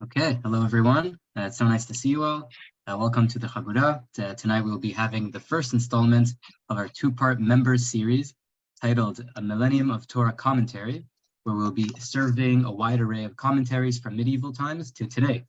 Okay, hello everyone. It's so nice to see you all. Welcome to the Chabura. Tonight we will be having the first installment of our two-part members series titled A Millennium of Torah Commentary, where we'll be serving a wide array of commentaries from medieval times to today.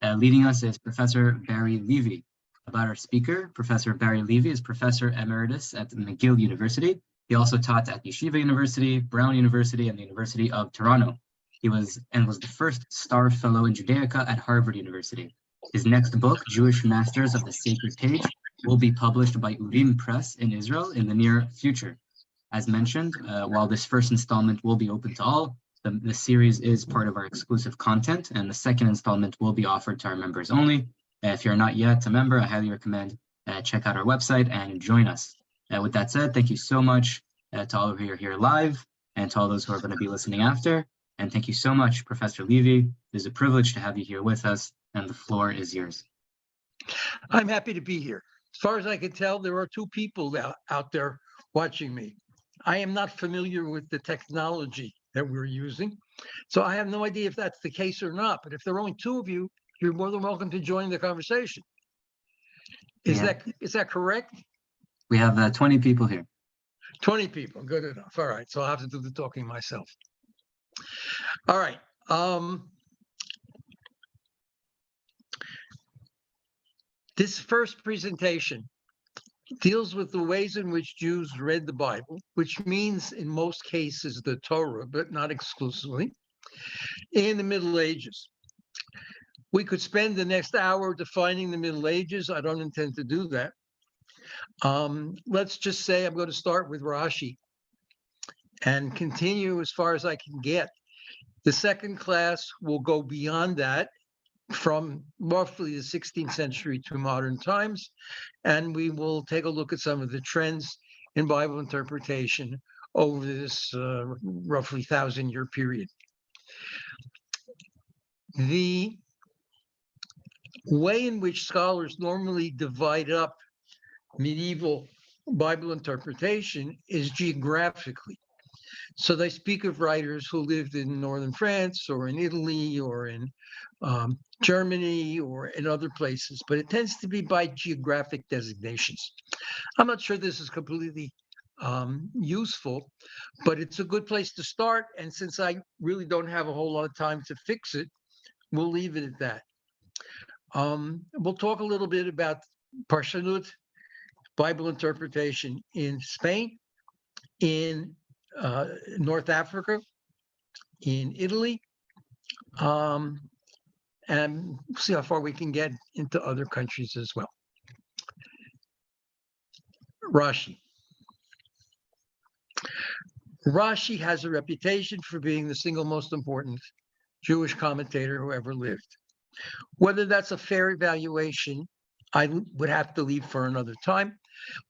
Leading us is Professor Barry Levy. About our speaker, Professor Barry Levy is Professor Emeritus at McGill University. He also taught at Yeshiva University, Brown University, and the University of Toronto. He was the first Star Fellow in Judaica at Harvard University. His next book, Jewish Masters of the Sacred Page, will be published by Urim Press in Israel in the near future. As mentioned, while this first installment will be open to all, the series is part of our exclusive content, and the second installment will be offered to our members only. If you're not yet a member, I highly recommend check out our website and join us. With that said, thank you so much to all who are here live and to all those who are going to be listening after. And thank you so much, Professor Levy. It is a privilege to have you here with us, and the floor is yours. I'm happy to be here. As far as I can tell, there are two people out there watching me. I am not familiar with the technology that we're using, so I have no idea if that's the case or not. But if there are only two of you, you're more than welcome to join the conversation. Is that correct? We have 20 people here. 20 people, good enough. All right, so I'll have to do the talking myself. All right. This first presentation deals with the ways in which Jews read the Bible, which means in most cases the Torah, but not exclusively, in the Middle Ages. We could spend the next hour defining the Middle Ages. I don't intend to do that. Let's just say I'm going to start with Rashi and continue as far as I can get. The second class will go beyond that from roughly the 16th century to modern times, and we will take a look at some of the trends in Bible interpretation over this roughly 1,000-year period. The way in which scholars normally divide up medieval Bible interpretation is geographically. So they speak of writers who lived in northern France or in Italy or in Germany or in other places, but it tends to be by geographic designations. I'm not sure this is completely useful, but it's a good place to start. And since I really don't have a whole lot of time to fix it, we'll leave it at that. We'll talk a little bit about Parshanut, Bible interpretation in Spain, in North Africa, in Italy, and see how far we can get into other countries as well. Rashi. Rashi has a reputation for being the single most important Jewish commentator who ever lived. Whether that's a fair evaluation, I would have to leave for another time.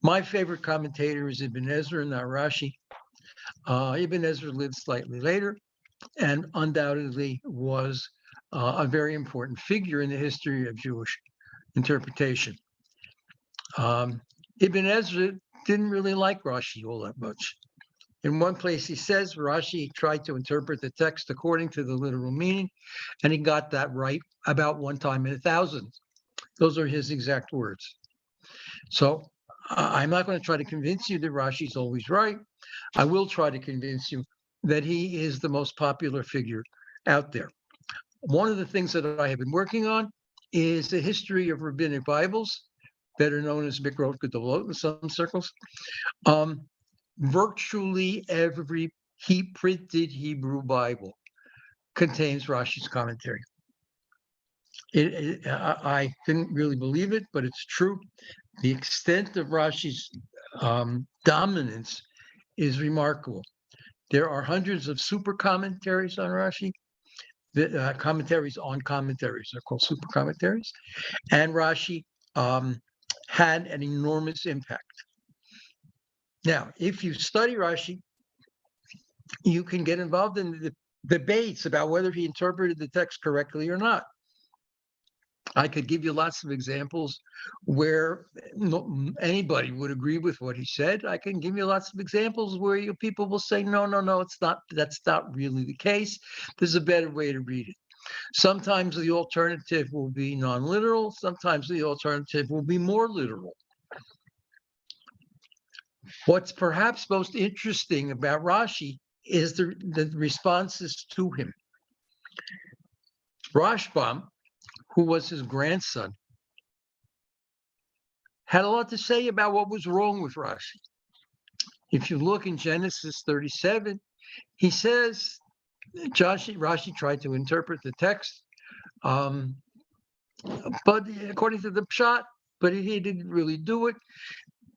My favorite commentator is Ibn Ezra, not Rashi. Ibn Ezra lived slightly later and undoubtedly was a very important figure in the history of Jewish interpretation. Ibn Ezra didn't really like Rashi all that much. In one place he says Rashi tried to interpret the text according to the literal meaning, and he got that right about one time in 1,000. Those are his exact words. So I'm not going to try to convince you that Rashi's always right. I will try to convince you that he is the most popular figure out there. One of the things that I have been working on is the history of rabbinic Bibles, better known as Mikrot Gedolot in some circles. Virtually every printed Hebrew Bible contains Rashi's commentary. I didn't really believe it, but it's true. The extent of Rashi's dominance is remarkable. There are hundreds of super commentaries on Rashi. The commentaries on commentaries are called super commentaries. And Rashi had an enormous impact. Now, if you study Rashi, you can get involved in the debates about whether he interpreted the text correctly or not. I could give you lots of examples where anybody would agree with what he said. I can give you lots of examples where people will say, no, it's not. That's not really the case. There's a better way to read it. Sometimes the alternative will be non-literal. Sometimes the alternative will be more literal. What's perhaps most interesting about Rashi is the responses to him. Rashbam, who was his grandson, had a lot to say about what was wrong with Rashi. If you look in Genesis 37, he says Rashi tried to interpret the text, but according to the Pshat, but he didn't really do it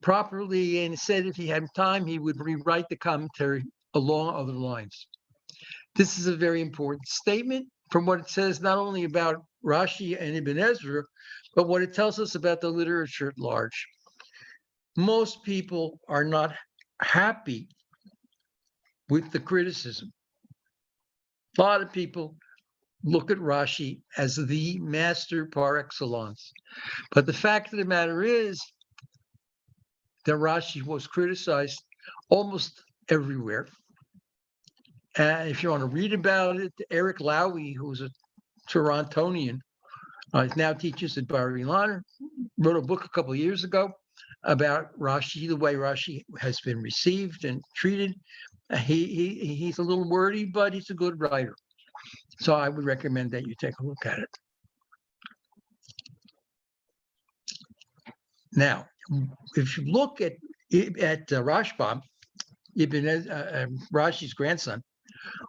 properly, and said if he had time, he would rewrite the commentary along other lines. This is a very important statement from what it says not only about Rashi and Ibn Ezra, but what it tells us about the literature at large. Most people are not happy with the criticism. A lot of people look at Rashi as the master par excellence. But the fact of the matter is that Rashi was criticized almost everywhere. If you want to read about it, Eric Levy, who's a Torontonian, now teaches at Bar Ilan, wrote a book a couple of years ago about Rashi, the way Rashi has been received and treated. He's a little wordy, but he's a good writer. So I would recommend that you take a look at it. Now, if you look at Rashbam, Rashi's grandson,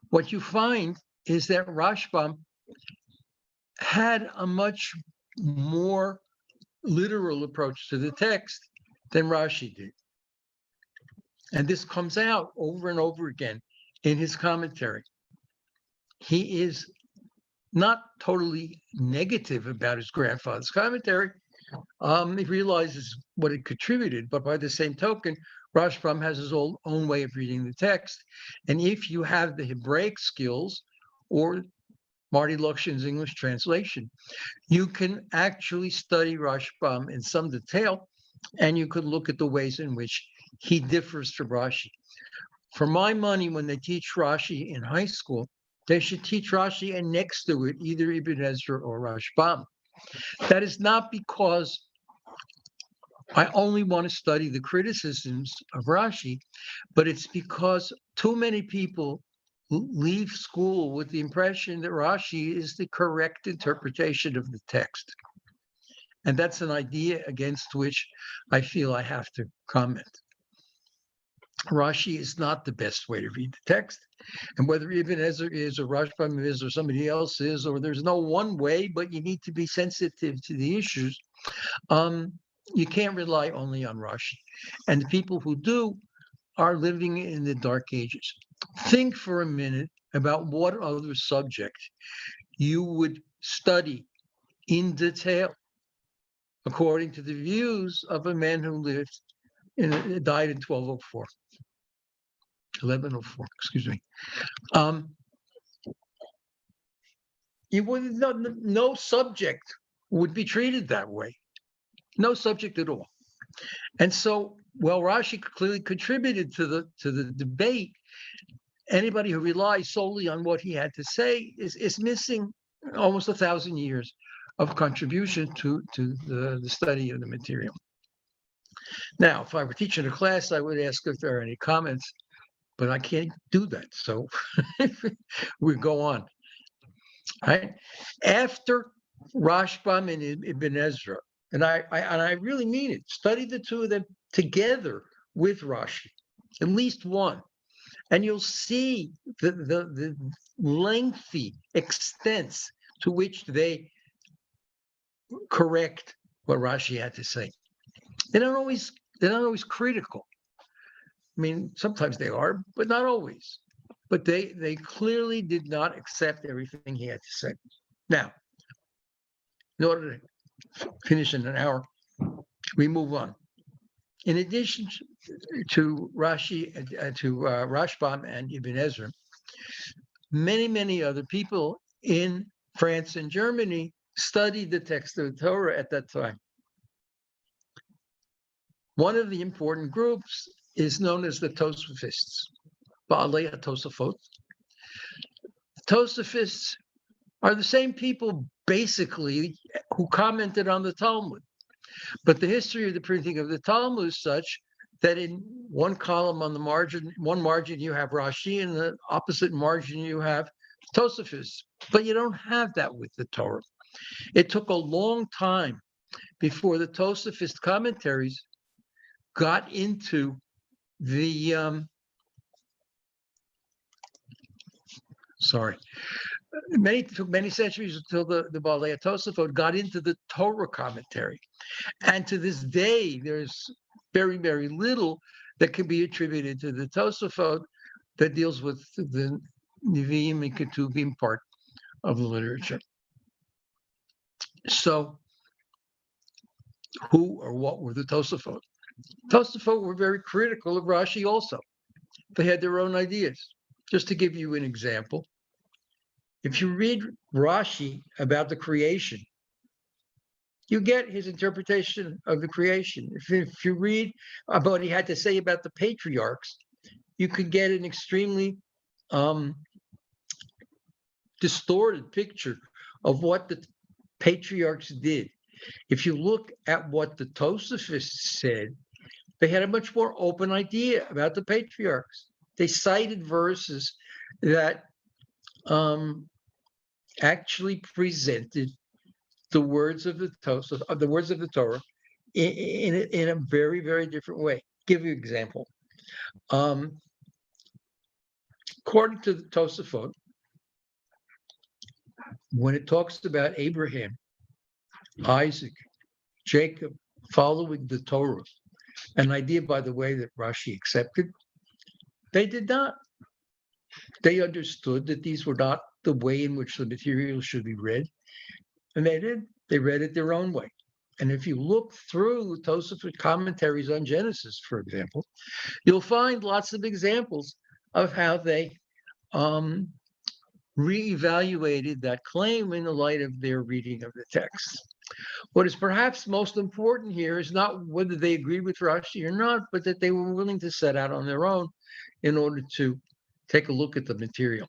what you find is that Rashbam had a much more literal approach to the text than Rashi did. And this comes out over and over again in his commentary. He is not totally negative about his grandfather's commentary. He realizes what it contributed, but by the same token, Rashbam has his own way of reading the text. And if you have the Hebraic skills or Marty Luxion's English translation, you can actually study Rashbam in some detail, and you could look at the ways in which he differs from Rashi. For my money, when they teach Rashi in high school, they should teach Rashi and next to it either Ibn Ezra or Rashbam. That is not because I only want to study the criticisms of Rashi, but it's because too many people leave school with the impression that Rashi is the correct interpretation of the text. And that's an idea against which I feel I have to comment. Rashi is not the best way to read the text. And whether Ibn Ezra is or Rashbam is or somebody else is, or there's no one way, but you need to be sensitive to the issues. You can't rely only on Rashi. And the people who do are living in the dark ages. Think for a minute about what other subject you would study in detail according to the views of a man who died in 1104, excuse me. You would no subject would be treated that way. No subject at all. And so, while Rashi clearly contributed to the debate, anybody who relies solely on what he had to say is missing almost 1,000 years of contribution to the study of the material. Now, if I were teaching a class, I would ask if there are any comments, but I can't do that. So we go on. Right? After Rashbam and Ibn Ezra, and I really mean it, study the two of them together with Rashi, at least one, and you'll see the lengthy extents to which they correct what Rashi had to say. They're not always critical. I mean, sometimes they are, but not always. But they clearly did not accept everything he had to say. Now, in order to finish in an hour, we move on. In addition to Rashi, to Rashbam and Ibn Ezra, many other people in France and Germany studied the text of the Torah at that time. One of the important groups is known as the Tosafists, Baalei HaTosafot. Tosafists are the same people basically who commented on the Talmud. But the history of the printing of the Talmud is such that in one column on the margin, one margin you have Rashi, and the opposite margin you have Tosafos. But you don't have that with the Torah. It took a long time before the Tosafist commentaries got into the took many centuries until the Balei Tosafot got into the Torah commentary. And to this day, there's very, very little that can be attributed to the Tosafot that deals with the Nevi'im and Ketuvim part of the literature. So who or what were the Tosafot? Tosafot were very critical of Rashi also. They had their own ideas. Just to give you an example, if you read Rashi about the creation, you get his interpretation of the creation. If you read about what he had to say about the patriarchs, you could get an extremely distorted picture of what the patriarchs did. If you look at what the Tosafists said, they had a much more open idea about the patriarchs. They cited verses that actually presented the words of the Torah in a very, very different way. Give you an example. According to the Tosafot, when it talks about Abraham, Isaac, Jacob following the Torah, an idea, by the way, that Rashi accepted, they did not. They understood that these were not the way in which the material should be read, and they did. They read it their own way. And if you look through Tosafot commentaries on Genesis, for example, you'll find lots of examples of how they reevaluated that claim in the light of their reading of the text. What is perhaps most important here is not whether they agreed with Rashi or not, but that they were willing to set out on their own in order to take a look at the material.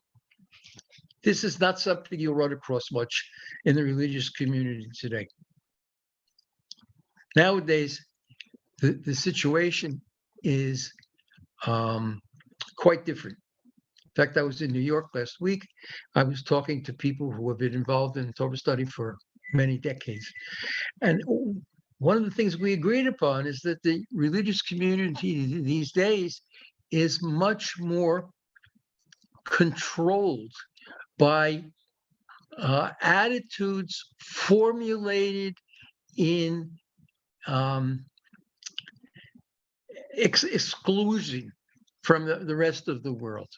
This is not something you'll run across much in the religious community today. Nowadays, the situation is quite different. In fact, I was in New York last week. I was talking to people who have been involved in Torah study for many decades. And one of the things we agreed upon is that the religious community these days is much more controlled by attitudes formulated in exclusion from the rest of the world.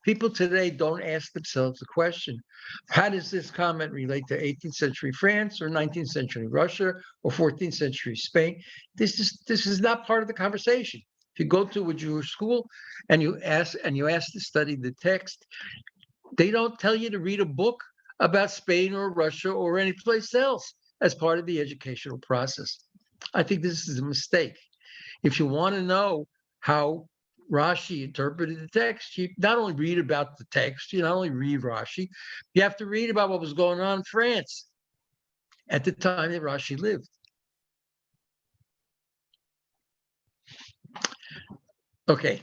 People today don't ask themselves the question, how does this comment relate to 18th century France or 19th century Russia or 14th century Spain? This is not part of the conversation. If you go to a Jewish school and you ask to study the text, they don't tell you to read a book about Spain or Russia or any place else as part of the educational process. I think this is a mistake. If you want to know how Rashi interpreted the text, you not only read about the text, you not only read Rashi, you have to read about what was going on in France at the time that Rashi lived. Okay,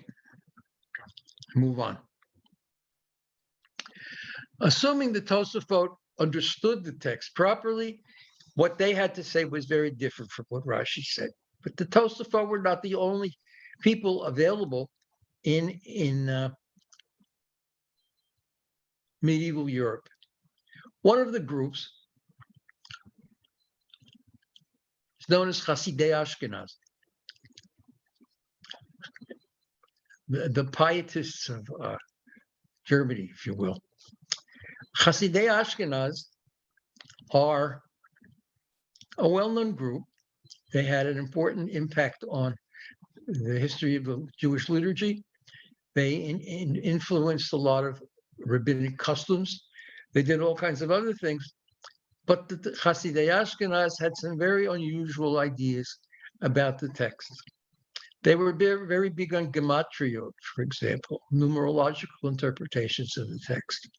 move on. Assuming the Tosafot understood the text properly, what they had to say was very different from what Rashi said. But the Tosafot were not the only people available in medieval Europe. One of the groups is known as Hasidei Ashkenaz, the pietists of Germany, if you will. Hasidei Ashkenaz are a well-known group. They had an important impact on the history of the Jewish liturgy. They influenced a lot of rabbinic customs. They did all kinds of other things. But the Hasidei Ashkenaz had some very unusual ideas about the text. They were very big on gematriot, for example, numerological interpretations of the text.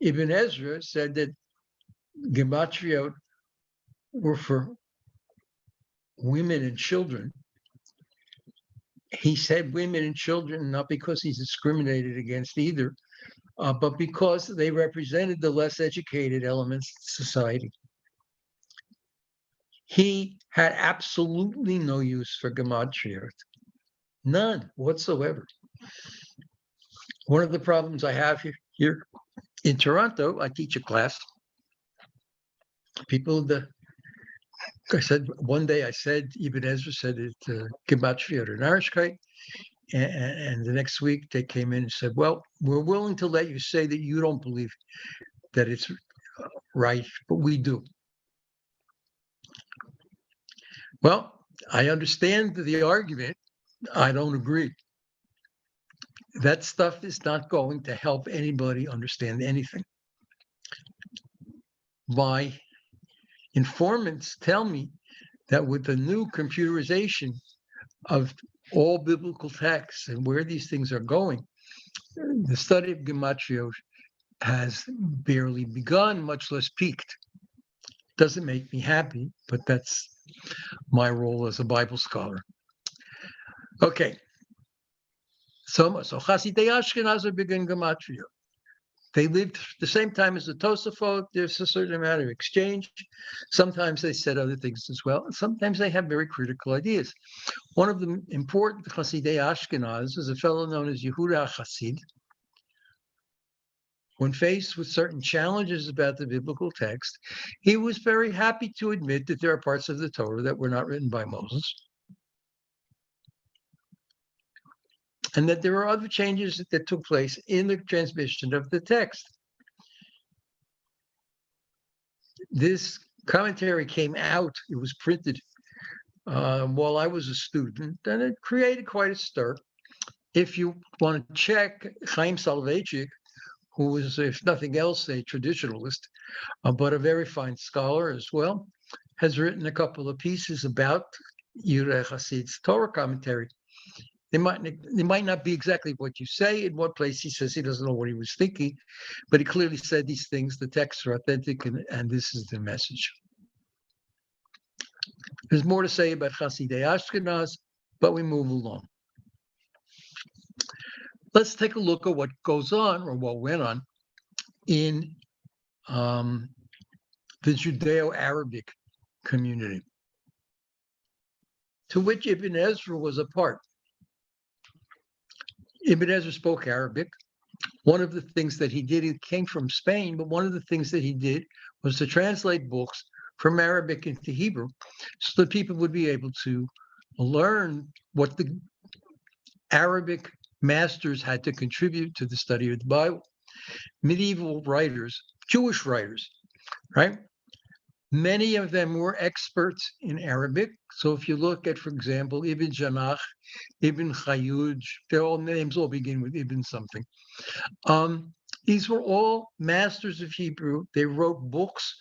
Ibn Ezra said that gematriot were for women and children. He said women and children not because he's discriminated against either, but because they represented the less educated elements of society. He had absolutely no use for gematriot, none whatsoever. One of the problems I have here in Toronto, I teach a class. I said one day, Ibn Ezra said it, gematriot or narishkeit. And the next week they came in and said, well, we're willing to let you say that you don't believe that it's right, but we do. Well, I understand the argument. I don't agree. That stuff is not going to help anybody understand anything. My informants tell me that with the new computerization of all biblical texts and where these things are going, the study of gematriot has barely begun, much less peaked. Doesn't make me happy, but that's my role as a Bible scholar. Okay. So Chasidei Ashkenaz are beginning gematriot. They lived the same time as the Tosafot. There's a certain amount of exchange. Sometimes they said other things as well. And sometimes they have very critical ideas. One of the important Chasidei Ashkenaz is a fellow known as Yehuda Chassid. When faced with certain challenges about the biblical text, he was very happy to admit that there are parts of the Torah that were not written by Moses, and that there are other changes that took place in the transmission of the text. This commentary came out, it was printed while I was a student, and it created quite a stir. If you want to check, Chaim Soloveitchik, who was, if nothing else, a traditionalist, but a very fine scholar as well, has written a couple of pieces about Yehuda Chassid's Torah commentary. They might not be exactly what you say. In one place, he says he doesn't know what he was thinking, but he clearly said these things. The texts are authentic, and this is the message. There's more to say about Chasidei Ashkenaz, but we move along. Let's take a look at what goes on, or what went on, in the Judeo-Arabic community, to which Ibn Ezra was a part. Ibn Ezra spoke Arabic. One of the things that he did, he came from Spain, but one of the things that he did was to translate books from Arabic into Hebrew so that people would be able to learn what the Arabic masters had to contribute to the study of the Bible. Medieval writers, Jewish writers, right? Many of them were experts in Arabic. So if you look at, for example, Ibn Janach, Ibn Khayuj, their all names all begin with Ibn something. These were all masters of Hebrew. They wrote books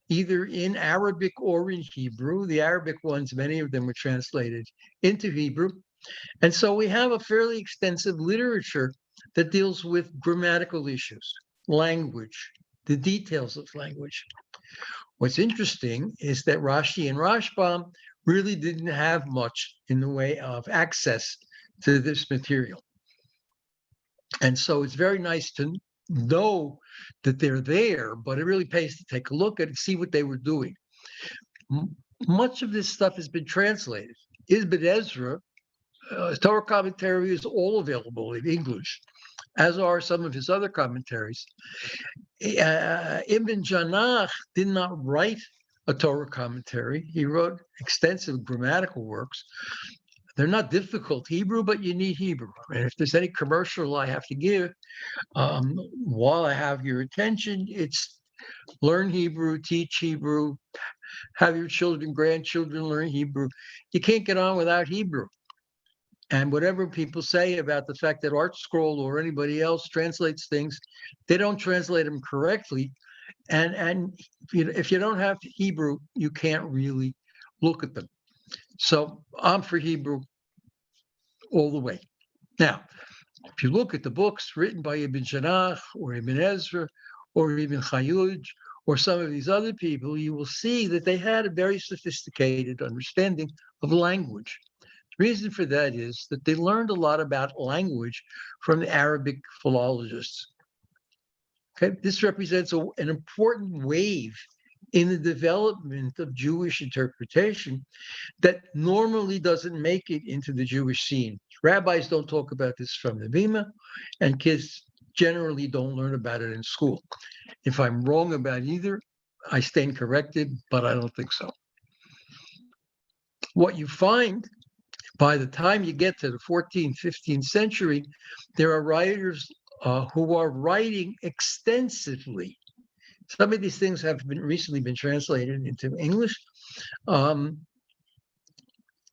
either in Arabic or in Hebrew. The Arabic ones, many of them were translated into Hebrew. And so we have a fairly extensive literature that deals with grammatical issues, language, the details of language. What's interesting is that Rashi and Rashbam really didn't have much in the way of access to this material. And so it's very nice to know that they're there, but it really pays to take a look at it, see what they were doing. Much of this stuff has been translated. Ibn Ezra, Torah commentary is all available in English, as are some of his other commentaries. Ibn Janach did not write a Torah commentary. He wrote extensive grammatical works. They're not difficult Hebrew, but you need Hebrew. And if there's any commercial I have to give, while I have your attention, it's learn Hebrew, teach Hebrew, have your children, grandchildren learn Hebrew. You can't get on without Hebrew. And whatever people say about the fact that Art Scroll or anybody else translates things, they don't translate them correctly. And if you don't have Hebrew, you can't really look at them. So I'm for Hebrew all the way. Now, if you look at the books written by Ibn Janach or Ibn Ezra or even Chayuj, or some of these other people, you will see that they had a very sophisticated understanding of language. The reason for that is that they learned a lot about language from the Arabic philologists. Okay, this represents an important wave in the development of Jewish interpretation that normally doesn't make it into the Jewish scene. Rabbis don't talk about this from the Bima, and kids generally don't learn about it in school. If I'm wrong about either, I stand corrected, but I don't think so. What you find by the time you get to the 14th, 15th century, there are writers who are writing extensively. Some of these things have recently been translated into English.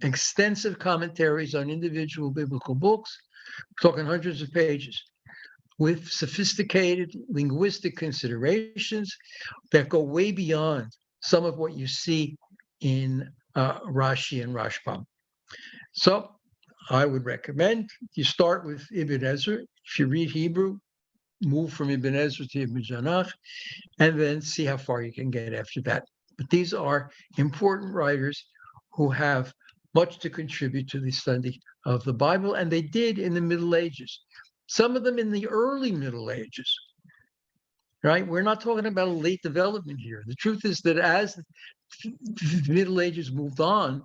Extensive commentaries on individual biblical books, talking hundreds of pages, with sophisticated linguistic considerations that go way beyond some of what you see in Rashi and Rashbam. So I would recommend you start with Ibn Ezra. If you read Hebrew, move from Ibn Ezra to Ibn Janach, and then see how far you can get after that. But these are important writers who have much to contribute to the study of the Bible, and they did in the Middle Ages. Some of them in the early Middle Ages, right? We're not talking about a late development here. The truth is that as the Middle Ages moved on,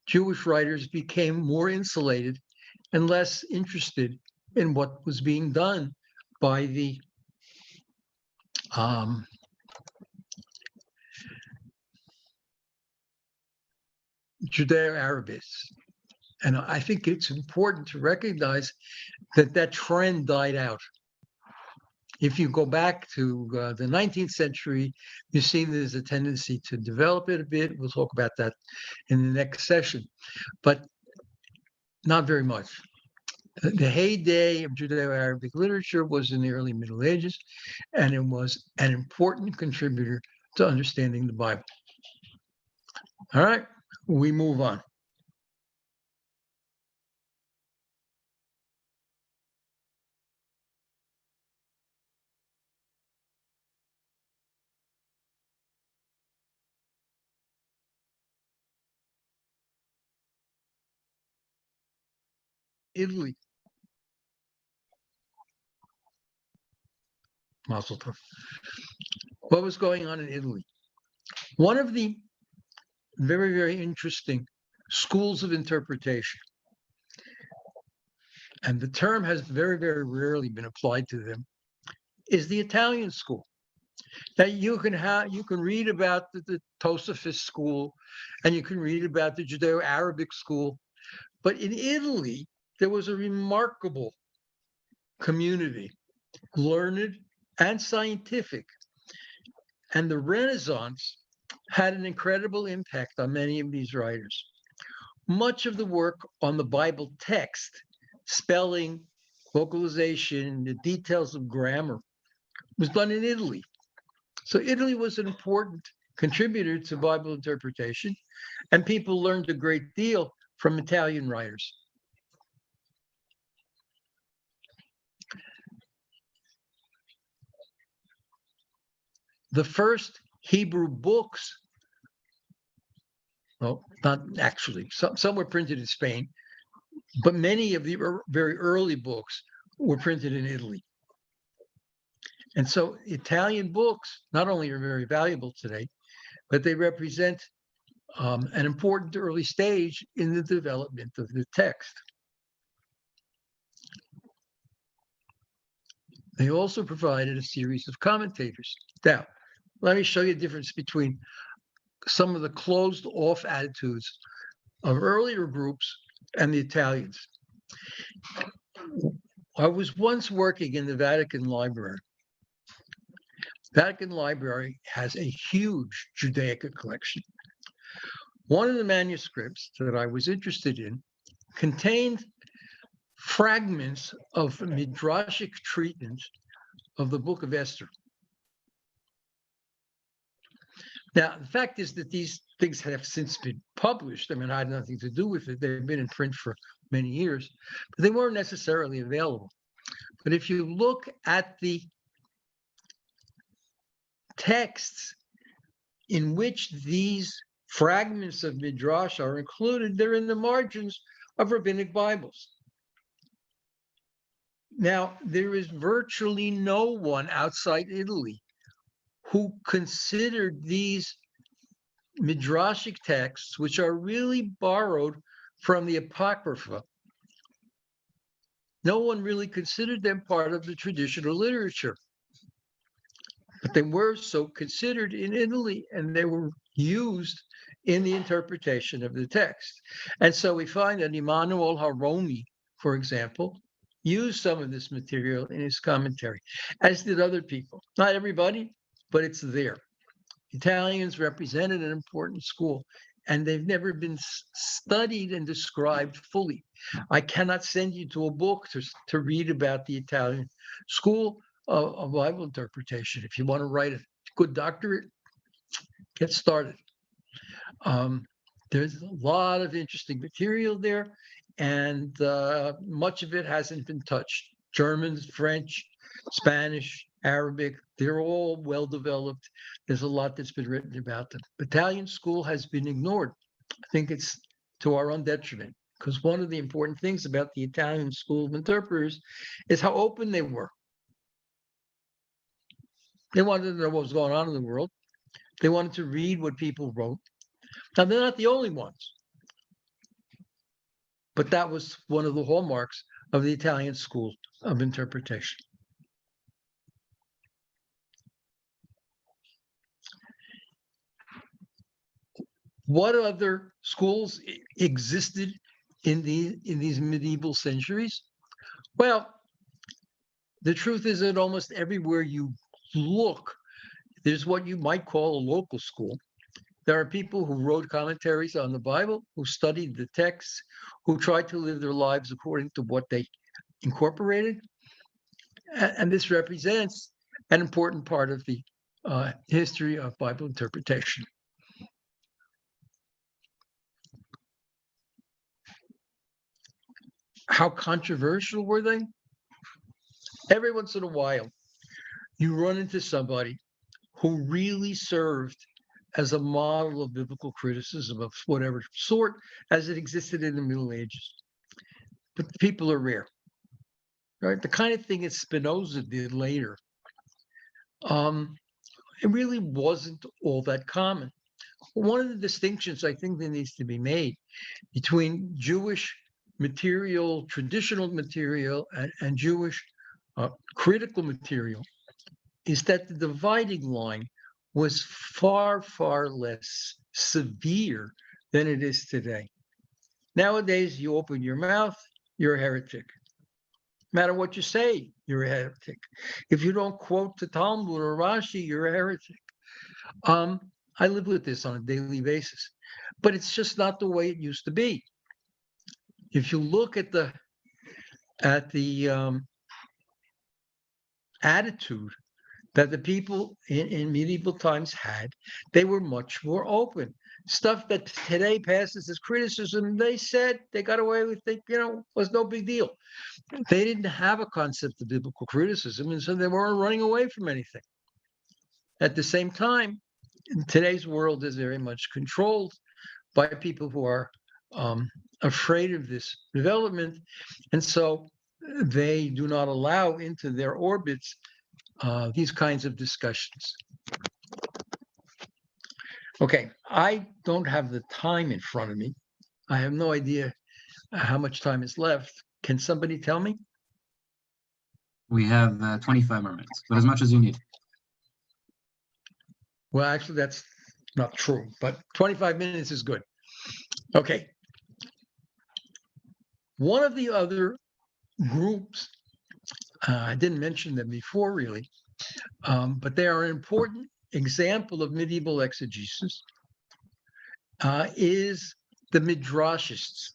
Jewish writers became more insulated and less interested in what was being done by the Judeo-Arabists. And I think it's important to recognize that that trend died out. If you go back to the 19th century, you see there's a tendency to develop it a bit. We'll talk about that in the next session, but not very much. The heyday of Judeo-Arabic literature was in the early Middle Ages, and it was an important contributor to understanding the Bible. All right, we move on. Italy. Mazel tov. What was going on in Italy? One of the very, very interesting schools of interpretation, and the term has very, very rarely been applied to them, is the Italian school. Now you can read about the Tosafist school, and you can read about the Judeo-Arabic school, but in Italy there was a remarkable community, learned and scientific, and the Renaissance had an incredible impact on many of these writers. Much of the work on the Bible text, spelling, vocalization, the details of grammar, was done in Italy. So Italy was an important contributor to Bible interpretation, and people learned a great deal from Italian writers. The first Hebrew books, well, not actually, some were printed in Spain, but many of the very early books were printed in Italy. And so Italian books not only are very valuable today, but they represent an important early stage in the development of the text. They also provided a series of commentators. Now, let me show you the difference between some of the closed-off attitudes of earlier groups and the Italians. I was once working in the Vatican Library. Vatican Library has a huge Judaica collection. One of the manuscripts that I was interested in contained fragments of midrashic treatment of the book of Esther. Now, the fact is that these things have since been published. I mean, I had nothing to do with it. They've been in print for many years, but they weren't necessarily available. But if you look at the texts in which these fragments of Midrash are included, they're in the margins of rabbinic Bibles. Now, there is virtually no one outside Italy who considered these Midrashic texts, which are really borrowed from the Apocrypha. No one really considered them part of the traditional literature. But they were so considered in Italy, and they were used in the interpretation of the text. And so we find that Immanuel Haroni, for example, used some of this material in his commentary, as did other people. Not everybody, but it's there. Italians represented an important school, and they've never been studied and described fully. I cannot send you to a book to read about the Italian school of Bible interpretation. If you want to write a good doctorate, get started. There's a lot of interesting material there, and much of it hasn't been touched. German, French, Spanish, Arabic, they're all well developed. There's a lot that's been written about them. Italian school has been ignored. I think it's to our own detriment, because one of the important things about the Italian school of interpreters is how open they were. They wanted to know what was going on in the world. They wanted to read what people wrote. Now, they're not the only ones, but that was one of the hallmarks of the Italian school of interpretation. What other schools existed in these medieval centuries? Well, the truth is that almost everywhere you look, there's what you might call a local school. There are people who wrote commentaries on the Bible, who studied the texts, who tried to live their lives according to what they incorporated. And this represents an important part of the history of Bible interpretation. How controversial were they? Every once in a while, you run into somebody who really served as a model of biblical criticism of whatever sort as it existed in the Middle Ages. But the people are rare, right? The kind of thing that Spinoza did later, it really wasn't all that common. One of the distinctions I think that needs to be made between Jewish material, traditional material, and Jewish critical material is that the dividing line was far, far less severe than it is today. Nowadays, you open your mouth, you're a heretic. No matter what you say, you're a heretic. If you don't quote the Talmud or Rashi, you're a heretic. I live with this on a daily basis, but it's just not the way it used to be. If you look at the attitude that the people in medieval times had, they were much more open. Stuff that today passes as criticism, they said they got away with it, was no big deal. They didn't have a concept of biblical criticism, and so they weren't running away from anything. At the same time, today's world is very much controlled by people who are afraid of this development, and so they do not allow into their orbits these kinds of discussions. Okay, I don't have the time in front of me. I have no idea how much time is left. Can somebody tell me? We have 25 more minutes, but as much as you need. Well, actually, that's not true, but 25 minutes is good. Okay. One of the other groups, I didn't mention them before really, but they are an important example of medieval exegesis, is the Midrashists.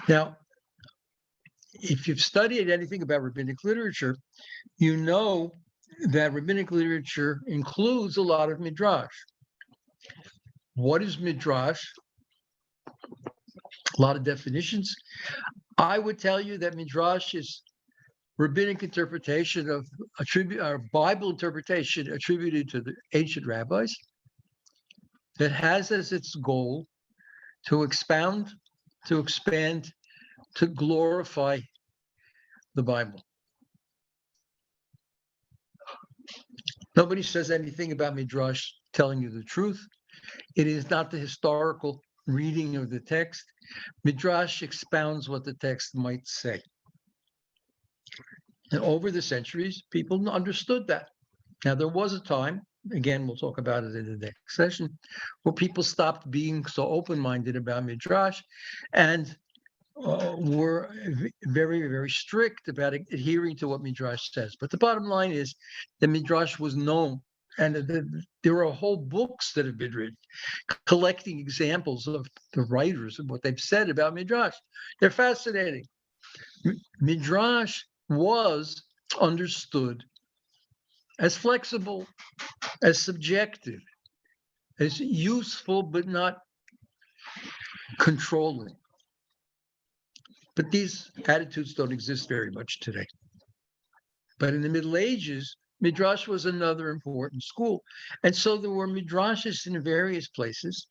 Now, if you've studied anything about rabbinic literature, you know that rabbinic literature includes a lot of Midrash. What is Midrash? A lot of definitions. I would tell you that Midrash is rabbinic interpretation of Bible interpretation attributed to the ancient rabbis that has as its goal to expound, to expand, to glorify the Bible. Nobody says anything about Midrash telling you the truth. It is not the historical reading of the text. Midrash expounds what the text might say. And over the centuries, people understood that. Now, there was a time, again, we'll talk about it in the next session, where people stopped being so open-minded about Midrash and were very, very strict about adhering to what Midrash says. But the bottom line is that Midrash was known, and there are whole books that have been written collecting examples of the writers and what they've said about Midrash. They're fascinating. Midrash was understood as flexible, as subjective, as useful but not controlling. But these attitudes don't exist very much today. But in the Middle Ages, Midrash was another important school. And so there were Midrashes in various places.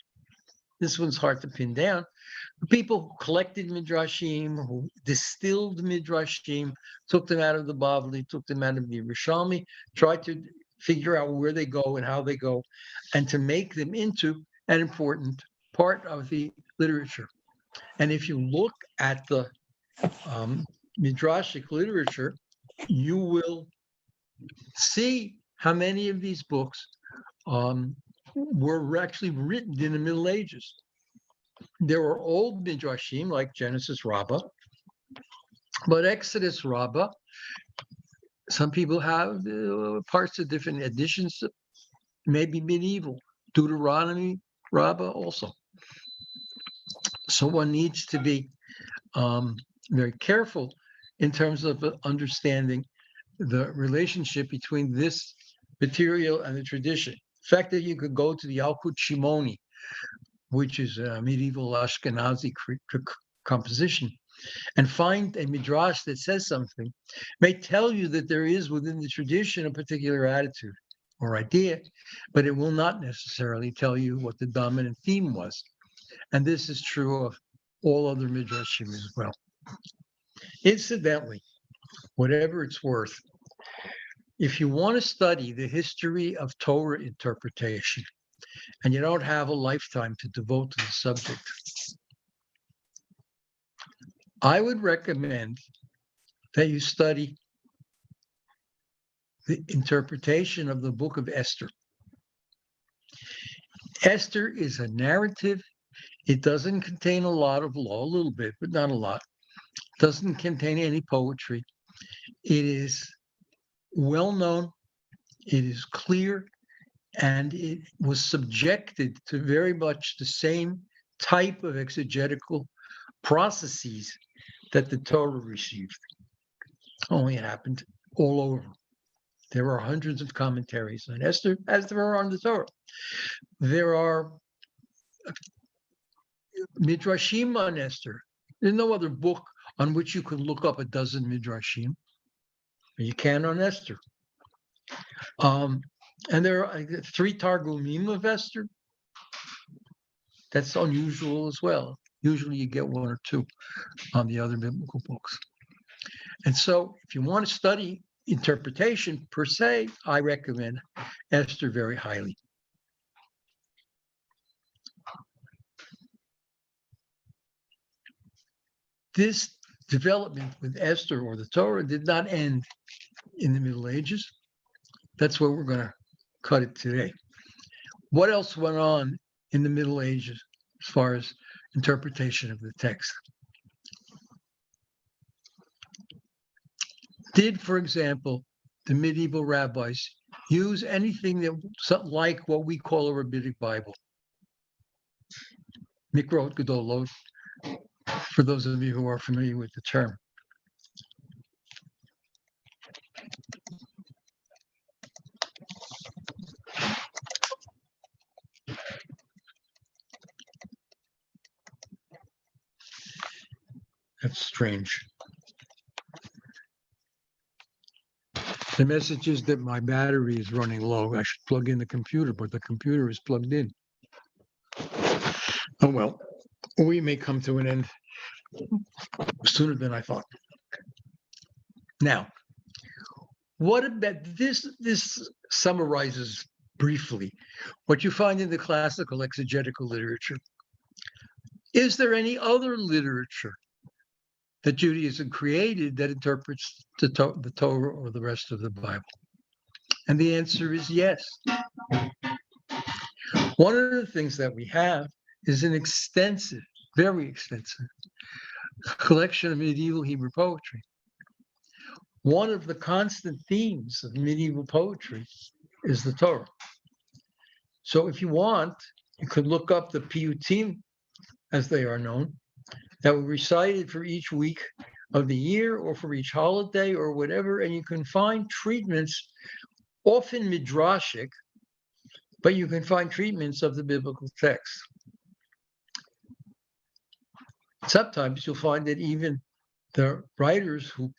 This one's hard to pin down. People who collected Midrashim, who distilled Midrashim, took them out of the Bavli, took them out of the Yerushalmi, tried to figure out where they go and how they go, and to make them into an important part of the literature. And if you look at the Midrashic literature, you will see how many of these books were actually written in the Middle Ages. There were old Midrashim like Genesis Rabbah, but Exodus Rabbah, some people have parts of different editions, maybe medieval. Deuteronomy Rabbah also. So one needs to be very careful in terms of understanding the relationship between this material and the tradition. The fact that you could go to the Yalkut Shimoni, which is a medieval Ashkenazi composition, and find a midrash that says something, may tell you that there is within the tradition a particular attitude or idea, but it will not necessarily tell you what the dominant theme was. And this is true of all other midrashim as well. Incidentally, whatever it's worth, if you want to study the history of Torah interpretation, and you don't have a lifetime to devote to the subject, I would recommend that you study the interpretation of the book of Esther. Esther is a narrative. It doesn't contain a lot of law, a little bit, but not a lot. It doesn't contain any poetry. It is well known. It is clear. And it was subjected to very much the same type of exegetical processes that the Torah received. Only it happened all over. There are hundreds of commentaries on Esther, as there are on the Torah. There are midrashim on Esther. There's no other book on which you can look up a dozen midrashim. You can on Esther. And there are 3 Targumim of Esther. That's unusual as well. Usually you get 1 or 2 on the other biblical books. And so if you want to study interpretation per se, I recommend Esther very highly. This development with Esther or the Torah did not end in the Middle Ages. That's where we're going to cut it today. What else went on in the Middle Ages as far as interpretation of the text? Did, for example, the medieval rabbis use anything that like what we call a rabbinic Bible? Mikrot Gedolot, for those of you who are familiar with the term. That's strange. The message is that my battery is running low. I should plug in the computer, but the computer is plugged in. Oh well, we may come to an end sooner than I thought. Now, what about this? This summarizes briefly what you find in the classical exegetical literature. Is there any other literature that Judaism created that interprets the Torah or the rest of the Bible? And the answer is yes. One of the things that we have is an extensive, very extensive collection of medieval Hebrew poetry. One of the constant themes of medieval poetry is the Torah. So if you want, you could look up the piyutim, as they are known, that were recited for each week of the year or for each holiday or whatever, and you can find treatments, often midrashic, but you can find treatments of the biblical text. Sometimes you'll find that even the writers who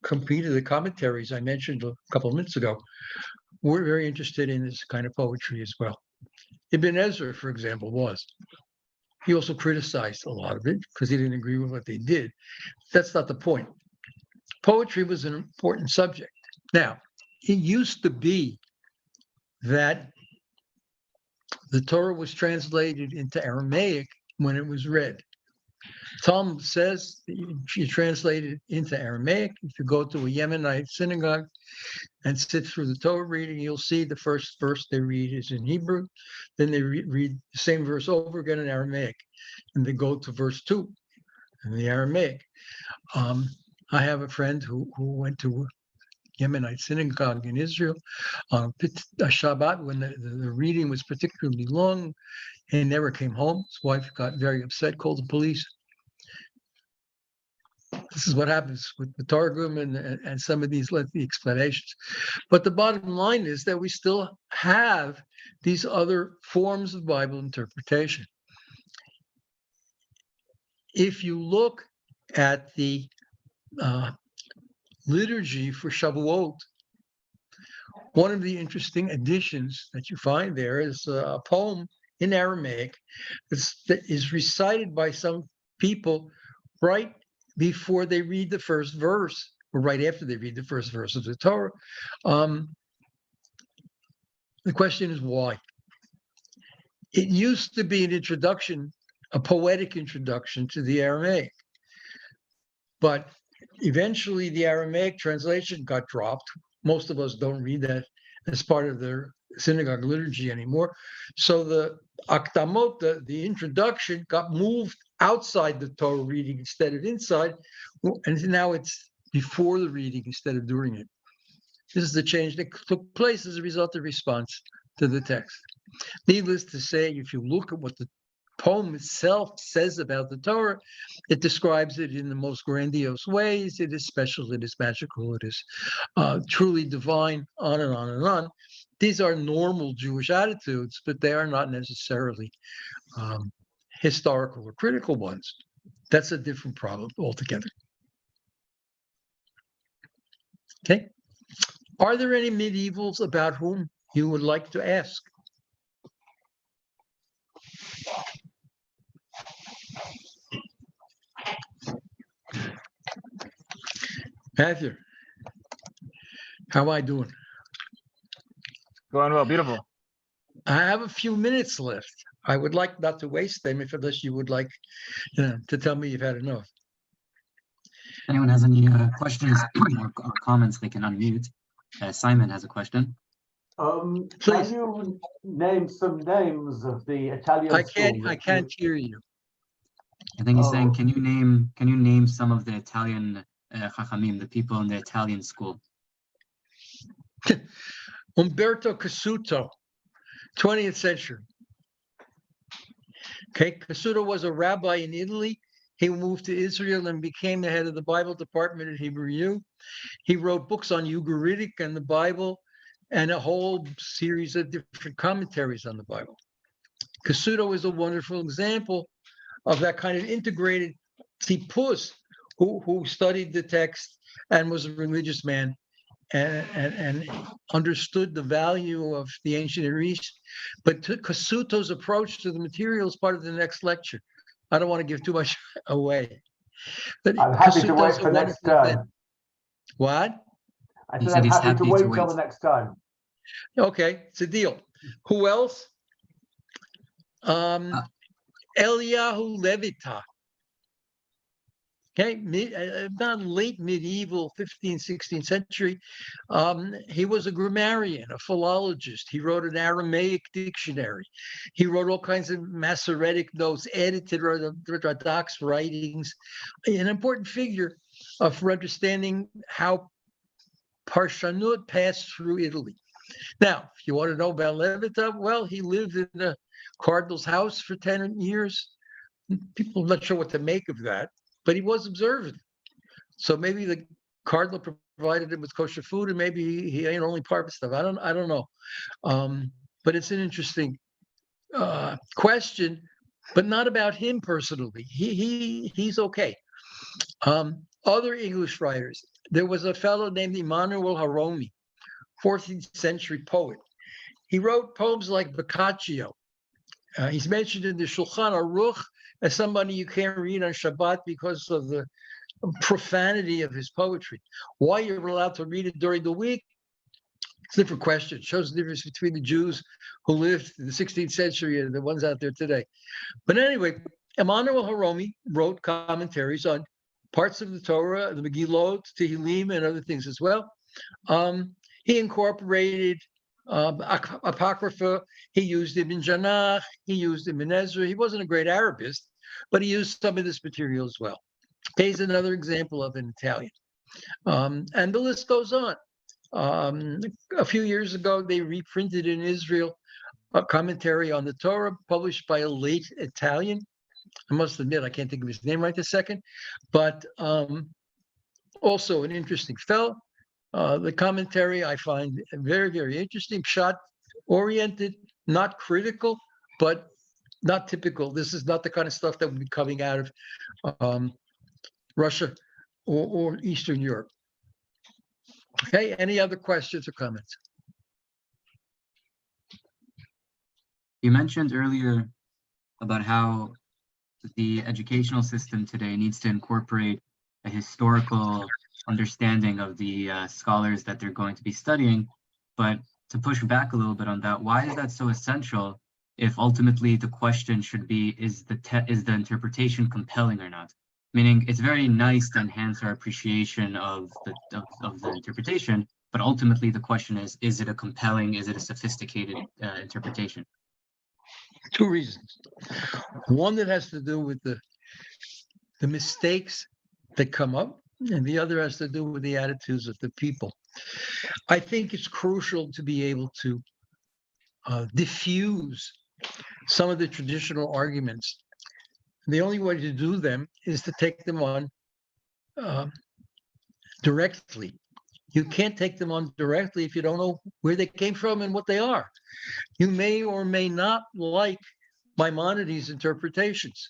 completed the commentaries I mentioned a couple of minutes ago were very interested in this kind of poetry as well. Ibn Ezra, for example, was. He also criticized a lot of it because he didn't agree with what they did. That's not the point. Poetry was an important subject. Now, it used to be that the Torah was translated into Aramaic when it was read. Talmud says that you translate it into Aramaic. If you go to a Yemenite synagogue and sit through the Torah reading, you'll see the first verse they read is in Hebrew. Then they read the same verse over again in Aramaic. And they go to verse 2 in the Aramaic. I have a friend who went to a Yemenite synagogue in Israel on a Shabbat when the reading was particularly long. He never came home. His wife got very upset, called the police. This is what happens with the Targum and some of these lengthy explanations. But the bottom line is that we still have these other forms of Bible interpretation. If you look at the liturgy for Shavuot, one of the interesting additions that you find there is a poem in Aramaic that is recited by some people right before they read the first verse, or right after they read the first verse of the Torah. The question is why? It used to be an introduction, a poetic introduction to the Aramaic. But eventually the Aramaic translation got dropped. Most of us don't read that as part of their synagogue liturgy anymore. So the akdamot, the introduction, got moved outside the Torah reading instead of inside. And now it's before the reading instead of during it. This is the change that took place as a result of response to the text. Needless to say, if you look at what the poem itself says about the Torah, it describes it in the most grandiose ways. It is special, it is magical, it is truly divine, on and on and on. These are normal Jewish attitudes, but they are not necessarily historical or critical ones. That's a different problem altogether. Okay. Are there any medievals about whom you would like to ask? Matthew, how am I doing? Going well, beautiful. I have a few minutes left. I would like not to waste them unless you would like to tell me you've had enough. If anyone has any questions or comments, they can unmute. Simon has a question. Please. Can you name some names of the Italian I schools? can't hear you. I think he's saying, can you name some of the Italian Chachamim, the people in the Italian school? Umberto Cassuto, 20th century. Okay, Cassuto was a rabbi in Italy. He moved to Israel and became the head of the Bible department at Hebrew U. He wrote books on Ugaritic and the Bible and a whole series of different commentaries on the Bible. Cassuto is a wonderful example of that kind of integrated tipus who studied the text and was a religious man and understood the value of the ancient Near East. But Kasuto's approach to the material is part of the next lecture. I don't want to give too much away. But I'm happy to wait Kasuto's a for next wonderful man. time. What? I He said said I'm he's happy to happy to wait till wait. the next time. Okay, it's a deal. Who else? Eliyahu Levita. Okay, about late medieval 15th, 16th century. He was a grammarian, a philologist. He wrote an Aramaic dictionary. He wrote all kinds of Masoretic notes, edited Orthodox writings. An important figure for understanding how Parshanut passed through Italy. Now, if you want to know about Levita, well, he lived in the cardinal's house for 10 years. People are not sure what to make of that, but he was observant. So maybe the cardinal provided him with kosher food, and maybe he ate only part of stuff. I don't know. But it's an interesting question, but not about him personally. He's okay. Other English writers. There was a fellow named Emmanuel Haromi, 14th century poet. He wrote poems like Boccaccio. He's mentioned in the Shulchan Aruch as somebody you can't read on Shabbat because of the profanity of his poetry. Why you're allowed to read it during the week? It's a different question. It shows the difference between the Jews who lived in the 16th century and the ones out there today. But anyway, Emmanuel Haromi wrote commentaries on parts of the Torah, the Megillot, Tehillim, and other things as well. He incorporated Apocrypha. He used him in Janach. He used him in Ezra. He wasn't a great Arabist, but he used some of this material as well. Here's another example of an Italian. And the list goes on. A few years ago, they reprinted in Israel a commentary on the Torah published by a late Italian. I must admit, I can't think of his name right this second, but also an interesting fellow. The commentary I find very, very interesting, shot-oriented, not critical, but not typical. This is not the kind of stuff that would be coming out of Russia or Eastern Europe. Okay, any other questions or comments? You mentioned earlier about how the educational system today needs to incorporate a historical understanding of the scholars that they're going to be studying. But to push back a little bit on that, why is that so essential if ultimately the question should be, is the interpretation compelling or not? Meaning, it's very nice to enhance our appreciation of the interpretation, but ultimately the question is it a compelling, is it a sophisticated interpretation? Two reasons. One that has to do with the mistakes that come up, and the other has to do with the attitudes of the people. I think it's crucial to be able to diffuse some of the traditional arguments. The only way to do them is to take them on directly. You can't take them on directly if you don't know where they came from and what they are. You may or may not like Maimonides' interpretations,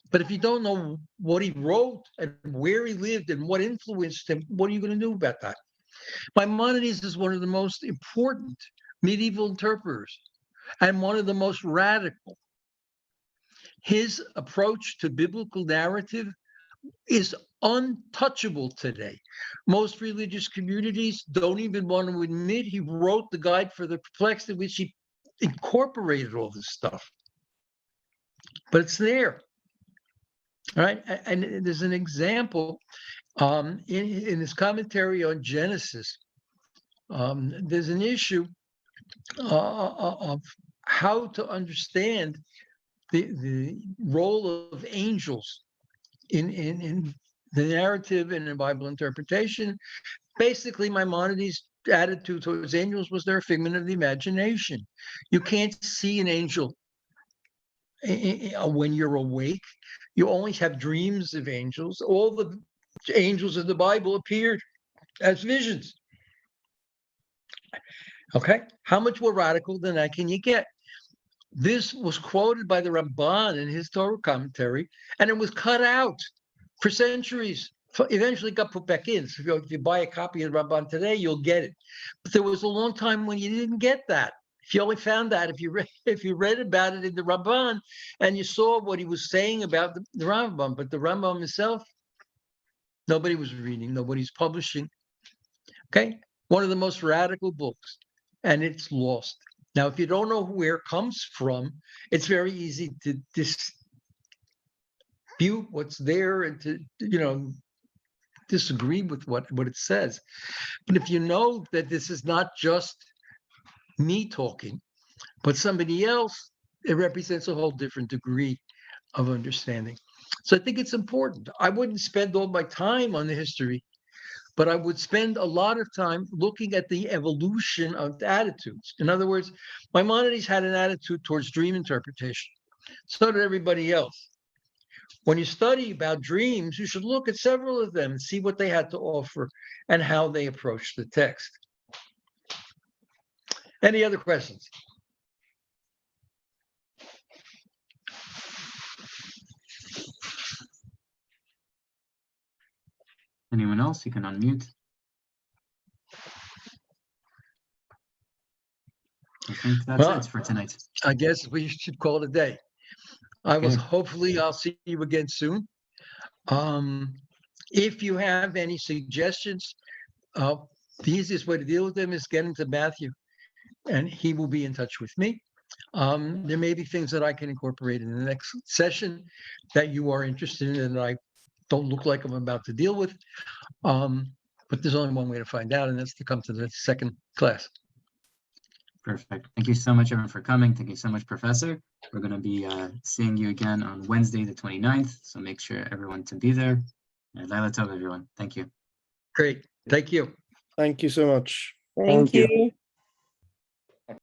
but if you don't know what he wrote and where he lived and what influenced him, what are you going to do about that? Maimonides is one of the most important medieval interpreters and one of the most radical. His approach to biblical narrative is untouchable today. Most religious communities don't even want to admit he wrote the Guide for the Perplexed, in which he incorporated all this stuff. But it's there. All right. And there's an example in his commentary on Genesis. There's an issue of how to understand the role of angels in the narrative and in Bible interpretation. Basically, Maimonides' attitude towards angels was they're a figment of the imagination. You can't see an angel when you're awake. You only have dreams of angels. All the angels in the Bible appeared as visions. Okay, how much more radical than that can you get? This was quoted by the Ramban in his Torah commentary, and it was cut out for centuries eventually got put back in. So if you buy a copy of the Ramban today, you'll get it. But there was a long time when you didn't get that. If you only found that if you read about it in the Ramban and you saw what he was saying about the Rambam, but the Rambam himself, nobody was reading, nobody's publishing. Okay, one of the most radical books, and it's lost. Now, if you don't know where it comes from, it's very easy to dispute what's there and to disagree with what it says. But if you know that this is not just me talking, but somebody else, it represents a whole different degree of understanding. So I think it's important. I wouldn't spend all my time on the history, but I would spend a lot of time looking at the evolution of the attitudes. In other words, Maimonides had an attitude towards dream interpretation. So did everybody else. When you study about dreams, you should look at several of them and see what they had to offer and how they approached the text. Any other questions? Anyone else? You can unmute. I think that's it for tonight. I guess we should call it a day. Hopefully I'll see you again soon. If you have any suggestions, the easiest way to deal with them is get into Matthew, and he will be in touch with me. There may be things that I can incorporate in the next session that you are interested in and I don't look like I'm about to deal with. But there's only one way to find out, and that's to come to the second class. Perfect. Thank you so much, everyone, for coming. Thank you so much, Professor. We're going to be seeing you again on Wednesday, the 29th. So make sure everyone to be there. Laila Tov, everyone. Thank you. Great. Thank you. Thank you so much. Thank you.